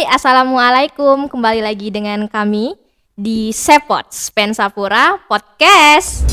Hai, Assalamualaikum. Kembali lagi dengan kami di Sepots Pensapura Podcast.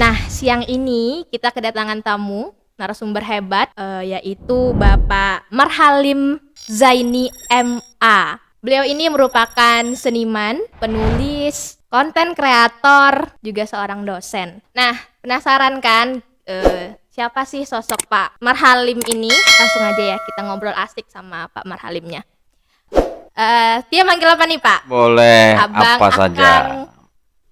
Nah, siang ini kita kedatangan tamu narasumber hebat, yaitu Bapak Marhalim Zaini MA. Beliau ini merupakan seniman, penulis, konten kreator, juga seorang dosen. Nah, penasaran kan siapa sih sosok Pak Marhalim ini? Langsung aja ya kita ngobrol asik sama Pak Marhalimnya. Dia manggil apa nih Pak? Boleh Abang, apa saja. Akang,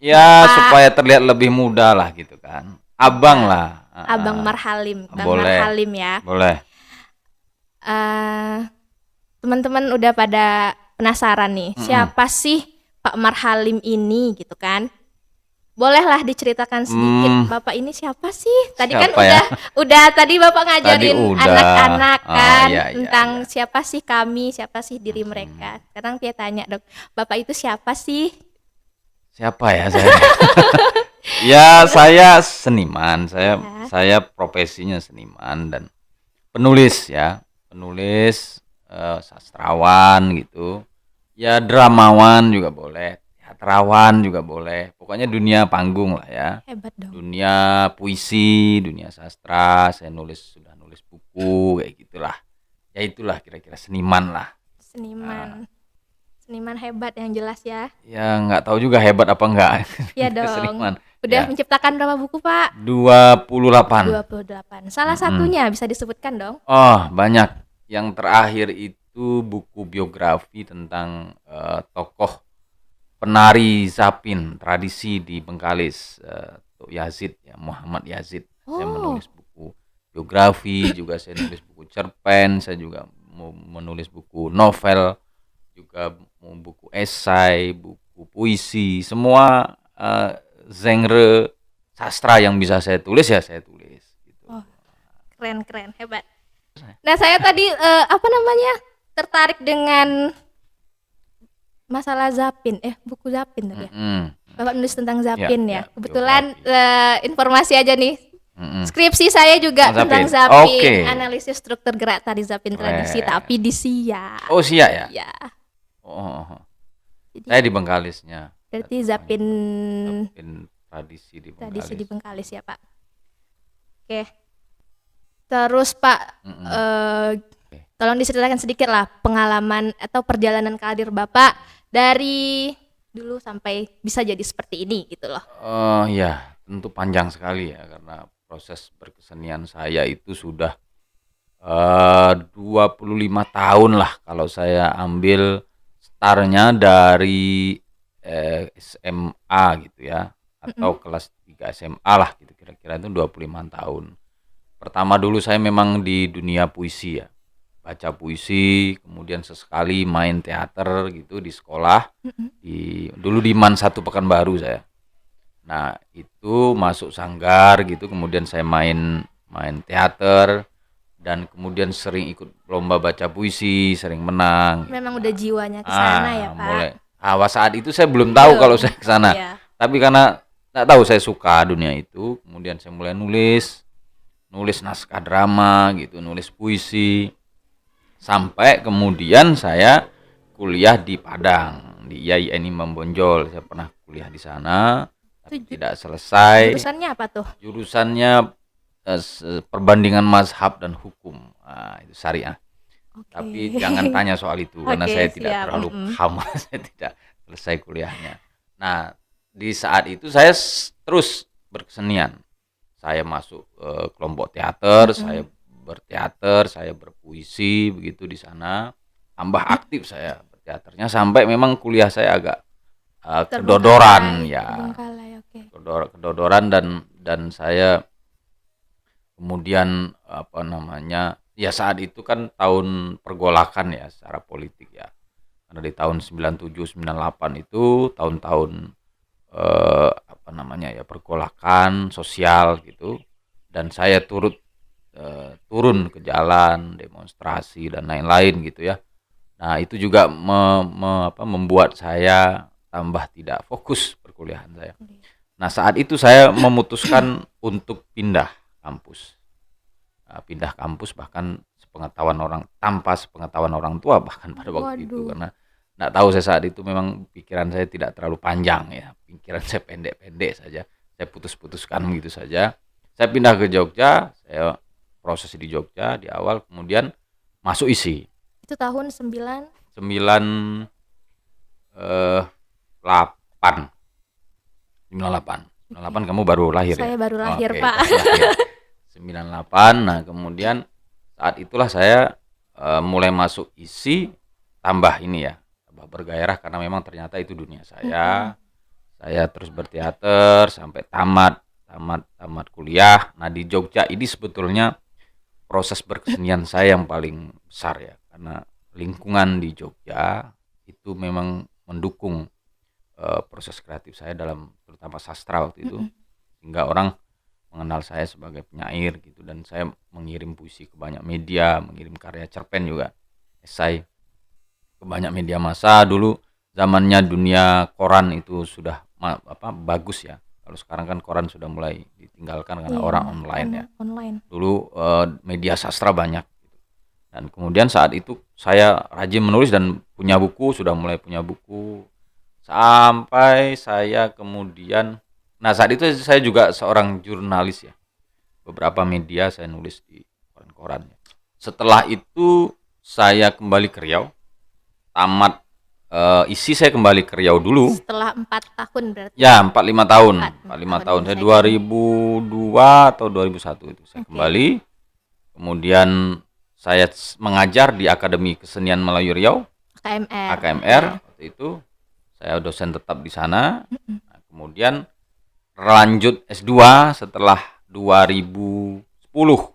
Ya Bapak. supaya terlihat lebih muda lah gitu kan. Abang lah. Abang Marhalim, Bang Boleh. Marhalim ya. Boleh. Teman-teman udah pada penasaran nih, siapa sih Pak Marhalim ini gitu kan? Bolehlah diceritakan sedikit, Bapak ini siapa sih? Tadi kan Siapa ya? udah tadi Bapak ngajarin Tadi udah. anak-anak kan Iya, tentang iya. siapa sih kami, siapa sih diri mereka. Sekarang dia tanya, Dok, Bapak itu siapa sih? Siapa ya saya? Ya saya seniman. Saya profesinya seniman dan penulis ya. Penulis, sastrawan gitu. Ya dramawan juga boleh. Teatrawan juga boleh. Pokoknya dunia panggung lah ya. Hebat dong. Dunia puisi, dunia sastra, saya sudah nulis buku kayak gitulah. Ya itulah kira-kira seniman lah. Seniman hebat yang jelas ya. Ya nggak tahu juga hebat apa enggak. Iya dong. Seniman. Udah Ya. menciptakan berapa buku, Pak? 28. 28. Salah satunya bisa disebutkan dong. Oh, banyak. Yang terakhir itu buku biografi tentang tokoh penari Zapin tradisi di Bengkalis, Yazid ya, Muhammad Yazid. Saya menulis buku biografi, juga saya nulis buku cerpen, saya juga mau menulis buku novel, juga mau buku esai, buku puisi, semua genre sastra yang bisa saya tulis ya saya tulis gitu. Keren, hebat. Nah, saya tadi tertarik dengan masalah Zapin, buku Zapin tadi ya. Bapak nulis tentang Zapin ya. Kebetulan informasi aja nih. Skripsi saya juga tentang Zapin, Oke. analisis struktur gerak tari Zapin tradisi, tapi di Siak. Oh, Siak ya? Ya. Oh. Jadi, saya di Bengkalisnya. Berarti Zapin tradisi di Bengkalis. Tradisi di Bengkalis ya, Pak. Oke. Terus Pak, tolong diceritakan sedikit lah pengalaman atau perjalanan karir Bapak dari dulu sampai bisa jadi seperti ini gitu loh. Oh ya, tentu panjang sekali ya karena proses berkesenian saya itu sudah 25 tahun lah kalau saya ambil startnya dari SMA gitu ya atau kelas 3 SMA lah gitu kira-kira itu 25 tahun. Pertama dulu saya memang di dunia puisi ya. Baca puisi, kemudian sesekali main teater gitu di sekolah. Dulu di MAN 1 Pekanbaru saya. Nah, itu masuk sanggar gitu, kemudian saya main teater dan kemudian sering ikut lomba baca puisi, sering menang. Memang udah jiwanya ke sana ya, Pak. Mulai saat itu saya belum tahu kalau saya ke sana. Iya. Tapi karena enggak tahu saya suka dunia itu, kemudian saya mulai nulis naskah drama gitu, nulis puisi. Sampai kemudian saya kuliah di Padang, di IAIN Imam Bonjol. Saya pernah kuliah di sana, tapi tidak selesai. Jurusannya apa tuh? Jurusannya perbandingan mazhab dan hukum. Nah, itu syariah. Tapi jangan tanya soal itu karena saya tidak terlalu paham. Saya tidak selesai kuliahnya. Nah, di saat itu saya terus berkesenian. Saya masuk kelompok teater, saya berteater, saya berpuisi begitu di sana. Tambah aktif saya berteaternya sampai memang kuliah saya agak kedodoran ya. Kedodoran dan saya kemudian ya saat itu kan tahun pergolakan ya secara politik ya. Karena di tahun 97 98 itu tahun-tahun pergolakan sosial gitu, dan saya turun ke jalan demonstrasi dan lain-lain gitu ya. Nah itu juga membuat saya tambah tidak fokus perkuliahan saya. Nah, saat itu saya memutuskan untuk pindah kampus. Pindah kampus bahkan tanpa sepengetahuan orang tua bahkan pada waktu itu, Waduh. karena nggak tahu saya saat itu, memang pikiran saya tidak terlalu panjang ya, pikiran saya pendek-pendek saja, saya putus-putuskan gitu saja. Saya pindah ke Jogja, saya proses di Jogja di awal, kemudian masuk isi Itu tahun 9. 98. 98 kamu baru lahir ya? Saya baru lahir, Oke, Pak. baru lahir. 98. Nah, kemudian saat itulah saya mulai masuk isi, tambah ini ya, tambah bergairah karena memang ternyata itu dunia saya. Saya terus berteater sampai tamat kuliah. Nah, di Jogja ini sebetulnya proses berkesenian saya yang paling besar ya, karena lingkungan di Jogja itu memang mendukung proses kreatif saya dalam terutama sastra waktu itu, sehingga orang mengenal saya sebagai penyair gitu, dan saya mengirim puisi ke banyak media, mengirim karya cerpen juga, esai ke banyak media massa. Dulu zamannya dunia koran itu sudah bagus ya. Kalau sekarang kan koran sudah mulai ditinggalkan karena Iya, orang online ya. Online. Dulu media sastra banyak gitu. Dan kemudian saat itu saya rajin menulis dan punya buku, sudah mulai punya buku, sampai saya kemudian, nah saat itu saya juga seorang jurnalis ya, beberapa media saya nulis di koran-koran. Setelah itu saya kembali ke Riau, tamat isi saya kembali ke Riau dulu. Setelah 4 tahun berarti. Ya, 45 tahun. 45 4 tahun. tahun Saya saya 2002 atau 2001 itu saya Oke. kembali. Kemudian saya mengajar di Akademi Kesenian Melayu Riau, AKMR. AKMR. Waktu itu saya dosen tetap di sana. Nah, kemudian lanjut S2 setelah 2010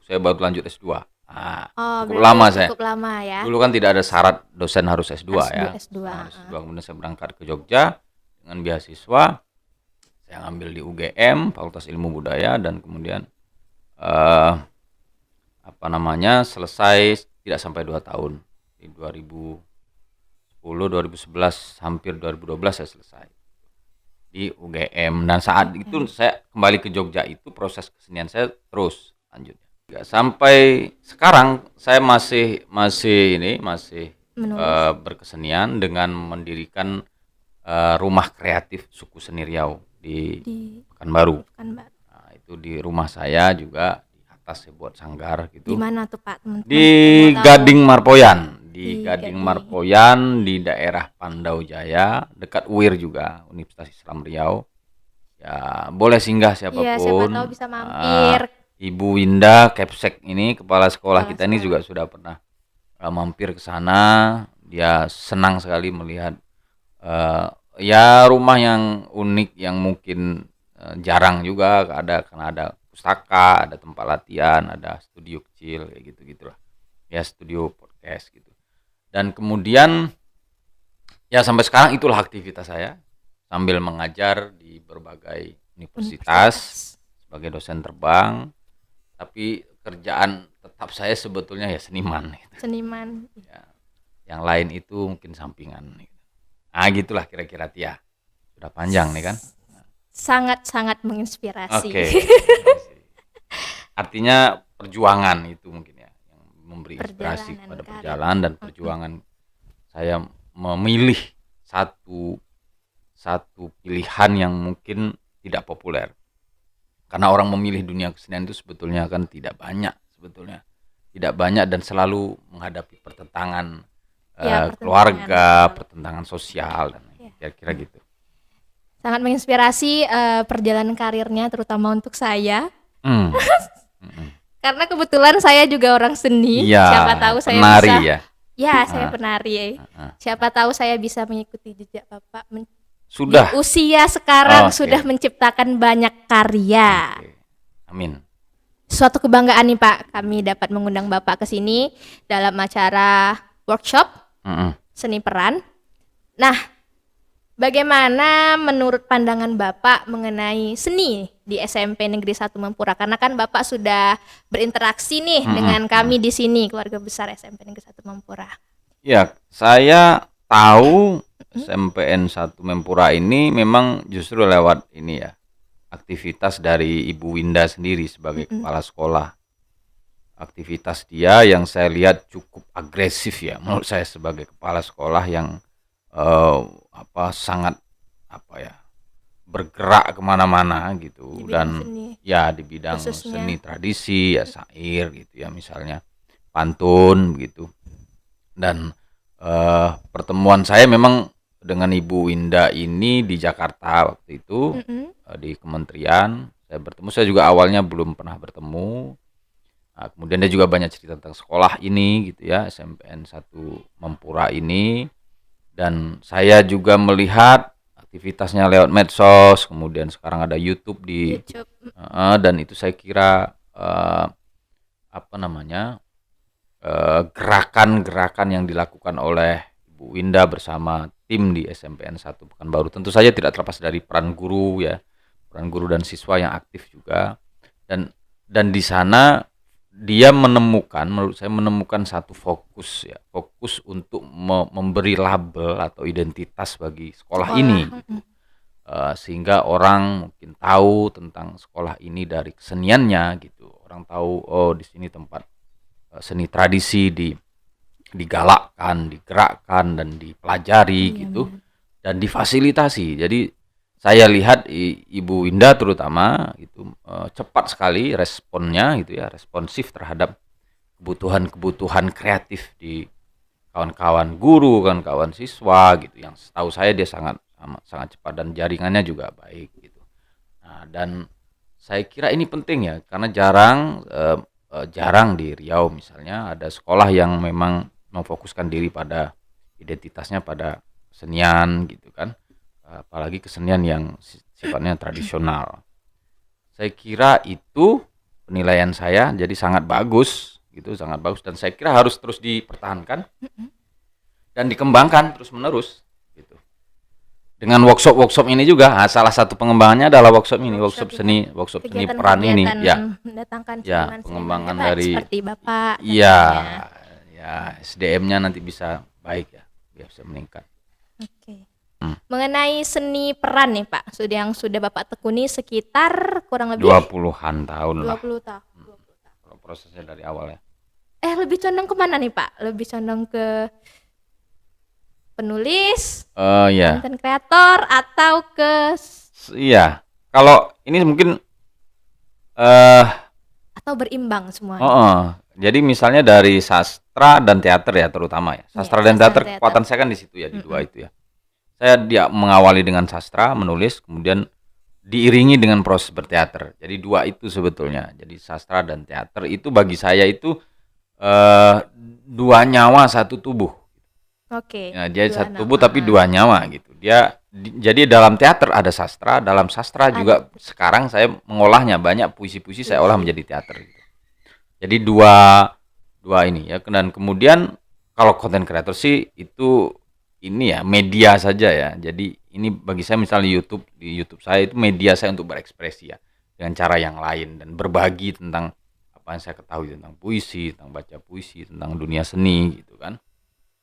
saya baru lanjut S2. Nah, cukup berarti lama saya. Cukup lama ya. Dulu kan tidak ada syarat dosen harus S2 ya. S2. Nah, S2. Kemudian saya berangkat ke Jogja dengan beasiswa. Saya ngambil di UGM, Fakultas Ilmu Budaya, dan kemudian selesai tidak sampai 2 tahun. Di 2011 hampir 2012 saya selesai di UGM. Dan saat itu saya kembali ke Jogja, itu proses kesenian saya terus lanjutnya. Ya, sampai sekarang saya masih berkesenian dengan mendirikan rumah kreatif suku seni Riau di Pekanbaru. Nah, itu di rumah saya juga, di atas saya buat sanggar gitu. Di mana tuh Pak, teman-teman? Di Gading Marpoyan, di Gading Marpoyan, di daerah Pandau Jaya, dekat UIR juga, Universitas Islam Riau. Ya, boleh singgah siapapun. Iya, siapa tahu bisa mampir. Ibu Winda Kepsek ini, kepala sekolah kita ini juga sudah pernah mampir ke sana. Dia senang sekali melihat ya rumah yang unik, yang mungkin jarang juga ada, karena ada pustaka, ada tempat latihan, ada studio kecil kayak gitu-gitulah. Ya, studio podcast gitu. Dan kemudian ya sampai sekarang itulah aktivitas saya sambil mengajar di berbagai universitas sebagai dosen terbang. Tapi kerjaan tetap saya sebetulnya ya seniman gitu. Seniman. Ya, yang lain itu mungkin sampingan gitu. Nah, gitulah kira-kira Tia. Sudah panjang nih kan? Sangat-sangat menginspirasi. Oke. Artinya perjuangan itu mungkin ya yang memberi inspirasi kepada perjalanan dan perjuangan saya memilih satu pilihan yang mungkin tidak populer. Karena orang memilih dunia kesenian itu sebetulnya kan tidak banyak dan selalu menghadapi pertentangan keluarga, pertentangan sosial, dan kira-kira gitu. Sangat menginspirasi perjalanan karirnya, terutama untuk saya. Karena kebetulan saya juga orang seni. Ya, siapa tahu saya penari bisa. Ya. Ya, saya penari. Siapa tahu saya bisa mengikuti jejak Bapak. Sudah. Di usia sekarang sudah menciptakan banyak karya. Amin. Suatu kebanggaan nih Pak, kami dapat mengundang Bapak ke sini dalam acara workshop seni peran. Nah, bagaimana menurut pandangan Bapak mengenai seni di SMP Negeri 1 Mempura? Karena kan Bapak sudah berinteraksi nih dengan kami di sini, keluarga besar SMP Negeri 1 Mempura. Ya, saya tahu SMPN 1 Mempura ini memang justru lewat ini ya, aktivitas dari Ibu Winda sendiri sebagai kepala sekolah. Aktivitas dia yang saya lihat cukup agresif ya, menurut saya sebagai kepala sekolah yang sangat bergerak kemana-mana gitu, Di bidang dan seni ya di bidang khususnya. seni tradisi ya, syair gitu ya, misalnya pantun gitu. Dan pertemuan saya memang dengan Ibu Winda ini di Jakarta waktu itu, di kementerian saya bertemu. Saya juga awalnya belum pernah bertemu. Nah, kemudian dia juga banyak cerita tentang sekolah ini gitu ya, SMPN 1 Mempura ini, dan saya juga melihat aktivitasnya lewat medsos, kemudian sekarang ada YouTube di YouTube. dan itu saya kira gerakan-gerakan yang dilakukan oleh Ibu Winda bersama tim di SMPN 1 Pekanbaru tentu saja tidak terlepas dari peran guru ya, peran guru dan siswa yang aktif juga, dan di sana dia menurut saya menemukan satu fokus untuk memberi label atau identitas bagi sekolah ini gitu. Sehingga orang mungkin tahu tentang sekolah ini dari keseniannya gitu. Orang tahu, oh di sini tempat seni tradisi digalakkan, digerakkan dan dipelajari gitu, dan difasilitasi. Jadi saya lihat Ibu Winda terutama itu cepat sekali responnya gitu ya, responsif terhadap kebutuhan kreatif di kawan-kawan guru, kawan-kawan siswa gitu, yang setahu saya dia sangat cepat dan jaringannya juga baik gitu. Nah, dan saya kira ini penting ya, karena jarang di Riau misalnya ada sekolah yang memang memfokuskan diri pada identitasnya pada kesenian gitu kan, apalagi kesenian yang sifatnya tradisional. Saya kira itu penilaian saya jadi sangat bagus gitu, sangat bagus, dan saya kira harus terus dipertahankan dan dikembangkan terus menerus gitu. Dengan workshop ini juga, salah satu pengembangannya adalah workshop seni peran ini ya. Mendatangkan Ya, seniman-seniman pengembangan hebat dari seperti Bapak ya tentunya. SDM-nya nanti bisa baik ya, bisa meningkat. Oke. Mengenai seni peran nih Pak, yang sudah Bapak tekuni sekitar kurang lebih 20-an tahun lah 20 tahun. kalau prosesnya dari awal ya. Lebih condong kemana nih Pak? Lebih condong ke penulis, Ya. content creator, atau ke Iya. Kalau ini mungkin atau berimbang semuanya? jadi misalnya dari sastra dan teater ya terutama ya. Sastra dan teater, kekuatan saya kan di situ ya, di dua itu ya. Saya mengawali dengan sastra, menulis, kemudian diiringi dengan proses berteater. Jadi dua itu sebetulnya. Jadi sastra dan teater itu bagi saya itu dua nyawa satu tubuh. Oke. Ya, dia satu tubuh tapi dua nyawa gitu. Jadi dalam teater ada sastra, dalam sastra juga sekarang saya mengolahnya, banyak puisi-puisi saya olah menjadi teater gitu. Jadi dua ini ya. Dan kemudian kalau content creator sih itu ini ya media saja ya. Jadi ini bagi saya misalnya di YouTube saya itu media saya untuk berekspresi ya, dengan cara yang lain dan berbagi tentang apa yang saya ketahui tentang puisi, tentang baca puisi, tentang dunia seni gitu kan.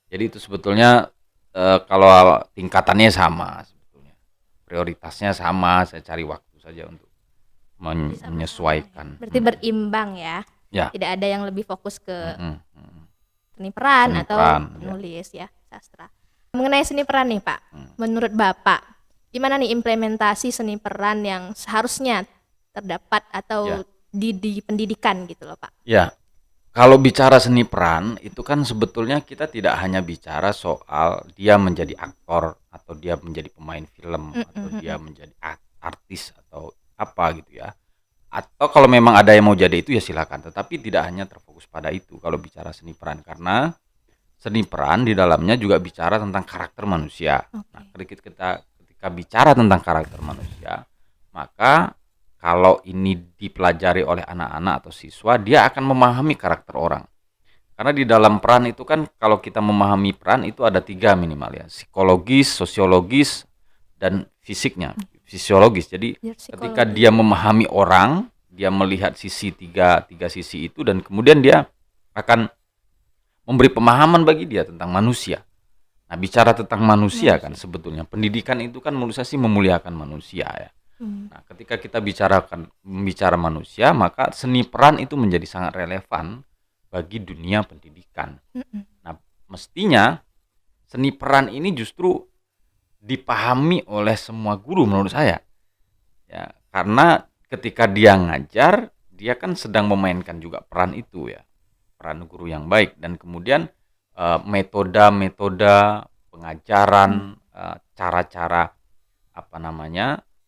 Jadi itu sebetulnya kalau tingkatannya sama sebetulnya, prioritasnya sama, saya cari waktu saja untuk menyesuaikan. Berarti berimbang ya. Ya. Tidak ada yang lebih fokus ke seni peran atau penulis ya, sastra. Mengenai seni peran nih Pak, menurut Bapak gimana nih implementasi seni peran yang seharusnya terdapat atau di pendidikan gitu loh Pak? Ya, kalau bicara seni peran itu kan sebetulnya kita tidak hanya bicara soal dia menjadi aktor atau dia menjadi pemain film atau dia menjadi artis atau apa gitu ya. Atau kalau memang ada yang mau jadi itu ya silakan, tetapi tidak hanya terfokus pada itu kalau bicara seni peran, karena seni peran di dalamnya juga bicara tentang karakter manusia. Nah, ketika bicara tentang karakter manusia, maka kalau ini dipelajari oleh anak-anak atau siswa, dia akan memahami karakter orang. Karena di dalam peran itu kan, kalau kita memahami peran itu ada 3 minimal ya, psikologis, sosiologis, dan fisiknya, fisiologis. Jadi ketika dia memahami orang, dia melihat tiga sisi itu, dan kemudian dia akan memberi pemahaman bagi dia tentang manusia. Nah, bicara tentang manusia kan sebetulnya pendidikan itu kan menurut saya sih memuliakan manusia ya. Nah, ketika kita bicara manusia, maka seni peran itu menjadi sangat relevan bagi dunia pendidikan. Nah, mestinya seni peran ini justru dipahami oleh semua guru menurut saya. Ya, karena ketika dia ngajar, dia kan sedang memainkan juga peran itu ya. Peran guru yang baik, dan kemudian metode pengajaran, cara-cara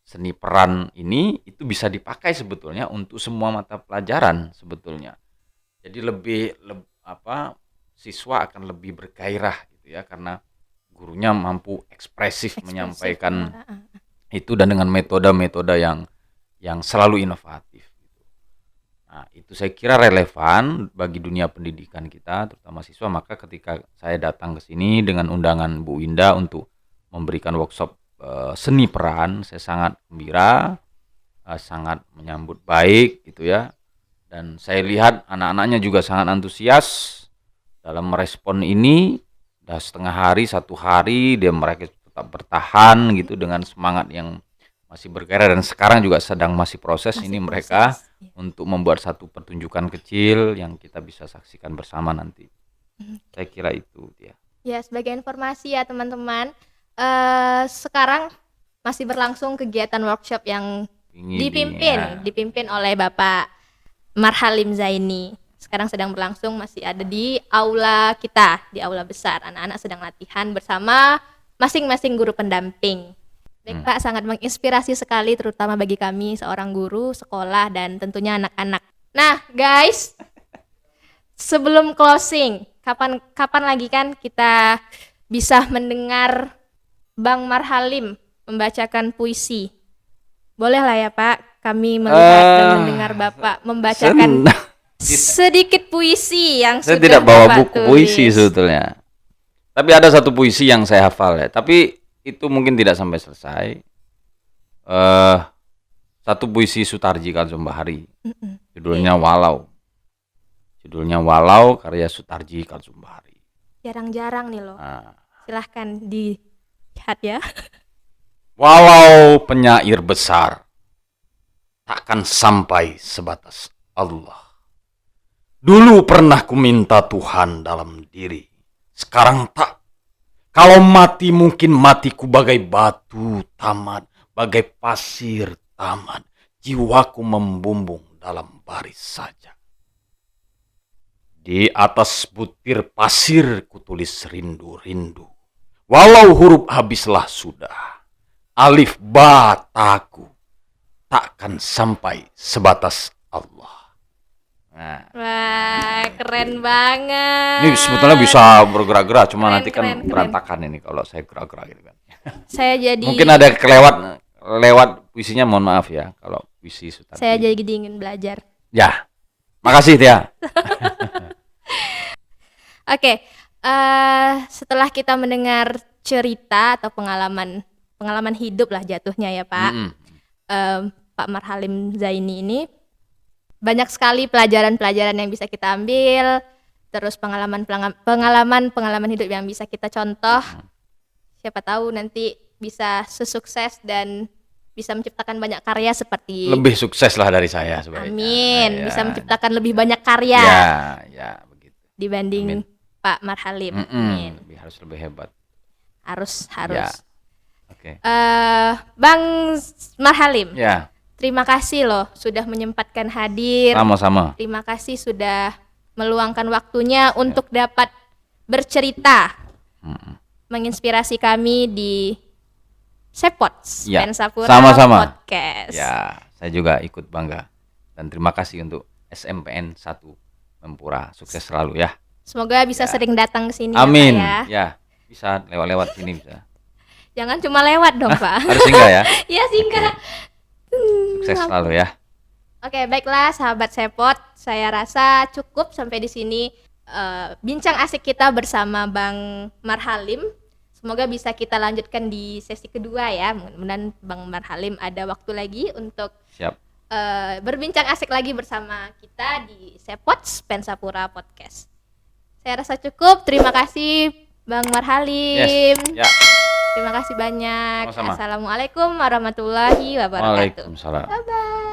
seni peran ini itu bisa dipakai sebetulnya untuk semua mata pelajaran sebetulnya. Jadi siswa akan lebih bergairah gitu ya, karena gurunya mampu ekspresif menyampaikan itu dan dengan metode-metode yang selalu inovatif gitu. Nah, itu saya kira relevan bagi dunia pendidikan kita, terutama siswa. Maka ketika saya datang ke sini dengan undangan Bu Winda untuk memberikan workshop seni peran, saya sangat gembira, sangat menyambut baik gitu ya. Dan saya lihat anak-anaknya juga sangat antusias dalam merespon ini. Udah setengah hari, 1 hari mereka tetap bertahan gitu dengan semangat yang masih bergairah, dan sekarang juga sedang masih proses mereka untuk membuat satu pertunjukan kecil yang kita bisa saksikan bersama nanti. Saya kira itu dia. Ya, sebagai informasi ya teman-teman, sekarang masih berlangsung kegiatan workshop yang dipimpin oleh Bapak Marhalim Zaini. Sekarang sedang berlangsung, masih ada di aula kita, di aula besar. Anak-anak sedang latihan bersama masing-masing guru pendamping. Baik Pak, sangat menginspirasi sekali terutama bagi kami seorang guru sekolah dan tentunya anak-anak. Nah guys, sebelum closing, kapan lagi kan kita bisa mendengar Bang Marhalim membacakan puisi? Boleh lah ya Pak, kami melihat dan mendengar Bapak membacakan sedikit puisi yang saya sudah tidak bawa Bapak buku puisi sebetulnya. Tapi ada satu puisi yang saya hafal ya, tapi itu mungkin tidak sampai selesai. Satu puisi Sutarji Kalsumbahari. Judulnya Walau. Karya Sutarji Kalsumbahari. Jarang-jarang nih loh. Silahkan dilihat ya. Walau penyair besar takkan sampai sebatas Allah. Dulu pernah ku minta Tuhan dalam diri, sekarang tak. Kalau mati mungkin matiku bagai batu tamat, bagai pasir tamat. Jiwaku membumbung dalam baris saja. Di atas butir pasir kutulis rindu-rindu. Walau huruf habislah sudah, alif ba taku takkan sampai sebatas Allah. Nah, wah, keren banget. Ini sebetulnya bisa bergerak-gerak, cuma nanti kan keren. berantakan ini kalau saya gerak-gerak gitu kan. Saya jadi Mungkin ada lewat puisinya, mohon maaf ya kalau puisi Sutarji. Saya jadi ingin belajar. Ya, makasih Tia. Oke, setelah kita mendengar cerita atau pengalaman hidup lah jatuhnya ya Pak, Pak Marhalim Zaini ini banyak sekali pelajaran-pelajaran yang bisa kita ambil, terus pengalaman hidup yang bisa kita contoh. Siapa tahu nanti bisa sesukses dan bisa menciptakan banyak karya seperti Lebih sukses lah dari saya sebenarnya. Amin, Ya, bisa menciptakan lebih banyak karya Ya, begitu. dibanding Pak Marhalim. Amin. Harus lebih hebat. Harus. Ya. Oke. Bang Marhalim. Ya. Terima kasih loh sudah menyempatkan hadir. Sama-sama. Terima kasih sudah meluangkan waktunya untuk dapat bercerita, menginspirasi kami di Sepots, Pensapura sama-sama. Podcast. Ya, saya juga ikut bangga dan terima kasih untuk SMPN 1 Mempura. Sukses selalu ya. Semoga bisa sering datang ke sini. Amin. Ya, Pak, ya, bisa lewat sini bisa. Jangan cuma lewat dong Pak. Harus singgah ya. Iya singgah. Sukses selalu ya. Oke, baiklah sahabat Sepot, saya rasa cukup sampai di sini bincang asik kita bersama Bang Marhalim. Semoga bisa kita lanjutkan di sesi kedua ya. Mudah-mudahan Bang Marhalim ada waktu lagi untuk berbincang asik lagi bersama kita di Sepots Pensapura Podcast. Saya rasa cukup. Terima kasih Bang Marhalim. Yes. Ya. Terima kasih banyak. Sama-sama. Assalamualaikum warahmatullahi wabarakatuh. Waalaikumsalam. Bye bye.